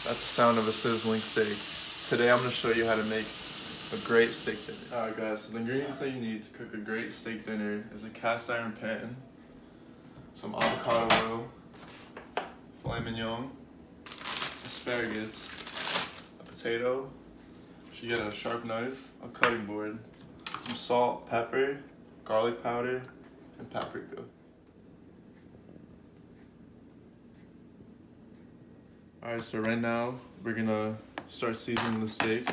That's the sound of a sizzling steak. Today I'm going to show you how to make a great steak dinner. Alright guys, so the ingredients that you need to cook a great steak dinner is a cast iron pan, some avocado oil, filet mignon, asparagus, a potato, you should get a sharp knife, a cutting board, some salt, pepper, garlic powder, and paprika. Alright, so right now we're gonna start seasoning the steak,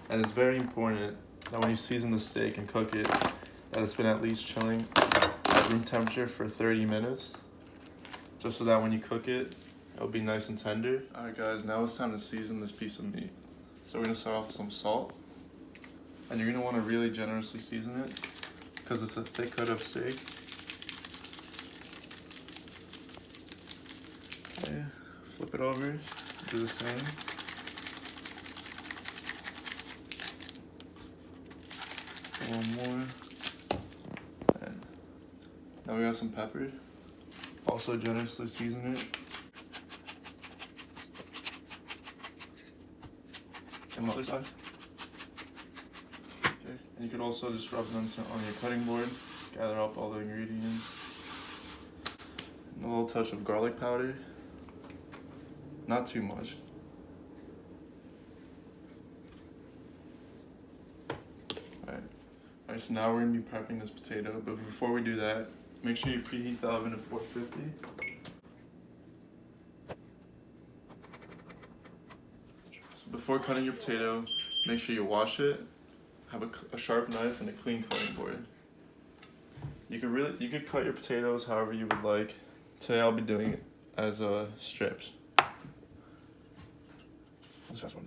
and it's very important that when you season the steak and cook it, that it's been at least chilling at room temperature for 30 minutes, just so that when you cook it, it'll be nice and tender. Alright guys, now it's time to season this piece of meat. So we're gonna start off with some salt, and you're gonna wanna really generously season it, because it's a thick cut of steak. Okay. Flip it over, do the same. One more. And now we got some pepper. Also generously season it. And on the other side. Okay. And you could also just rub them on your cutting board. Gather up all the ingredients. And a little touch of garlic powder. Not too much. Alright, so now we're gonna be prepping this potato, but before we do that, make sure you preheat the oven to 450. So before cutting your potato, make sure you wash it, have a sharp knife and a clean cutting board. You could cut your potatoes however you would like. Today I'll be doing it as strips. Let's fast one.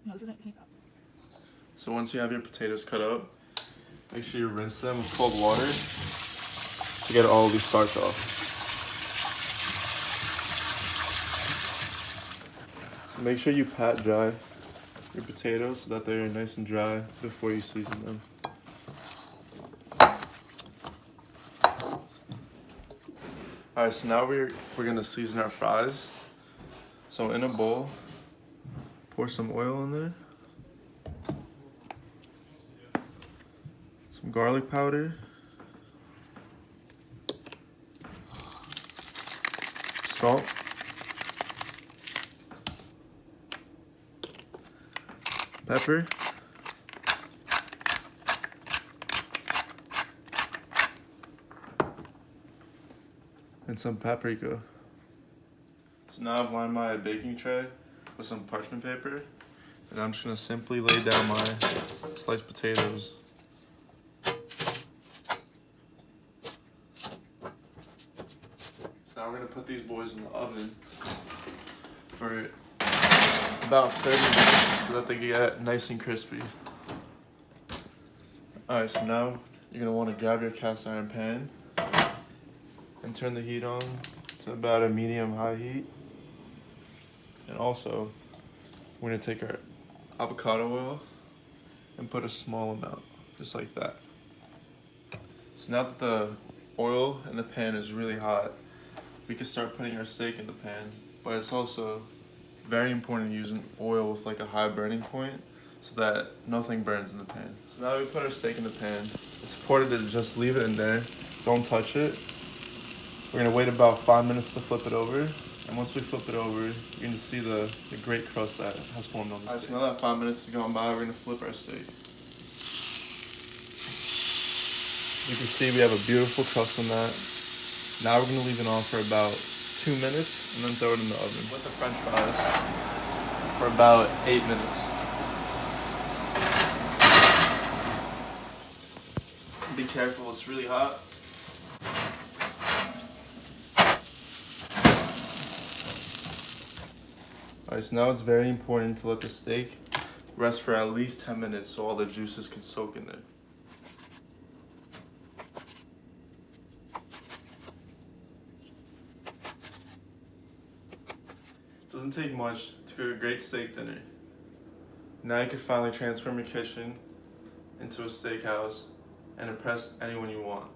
No, this isn't. Can you stop? So once you have your potatoes cut up, make sure you rinse them with cold water to get all the starch off. So make sure you pat dry your potatoes so that they're nice and dry before you season them. Alright, so now we're gonna season our fries. So in a bowl, pour some oil in there, some garlic powder, salt, pepper, and some paprika. So now I've lined my baking tray with some parchment paper, and I'm just gonna simply lay down my sliced potatoes. So now we're gonna put these boys in the oven for about 30 minutes so that they get nice and crispy. Alright, so now you're gonna wanna grab your cast iron pan and turn the heat on to about a medium-high heat. And also, we're gonna take our avocado oil and put a small amount, just like that. So now that the oil in the pan is really hot, we can start putting our steak in the pan. But it's also very important using oil with like a high burning point so that nothing burns in the pan. So now that we put our steak in the pan, it's important to just leave it in there, don't touch it. We're gonna wait about 5 minutes to flip it over. And once we flip it over, you're gonna see the great crust that has formed on the steak. So now that 5 minutes has gone by, we're gonna flip our steak. You can see we have a beautiful crust on that. Now we're gonna leave it on for about 2 minutes and then throw it in the oven with the French fries for about 8 minutes. Be careful, it's really hot. Alright, so now it's very important to let the steak rest for at least 10 minutes so all the juices can soak in there. Doesn't take much to cook a great steak dinner. Now you can finally transform your kitchen into a steakhouse and impress anyone you want.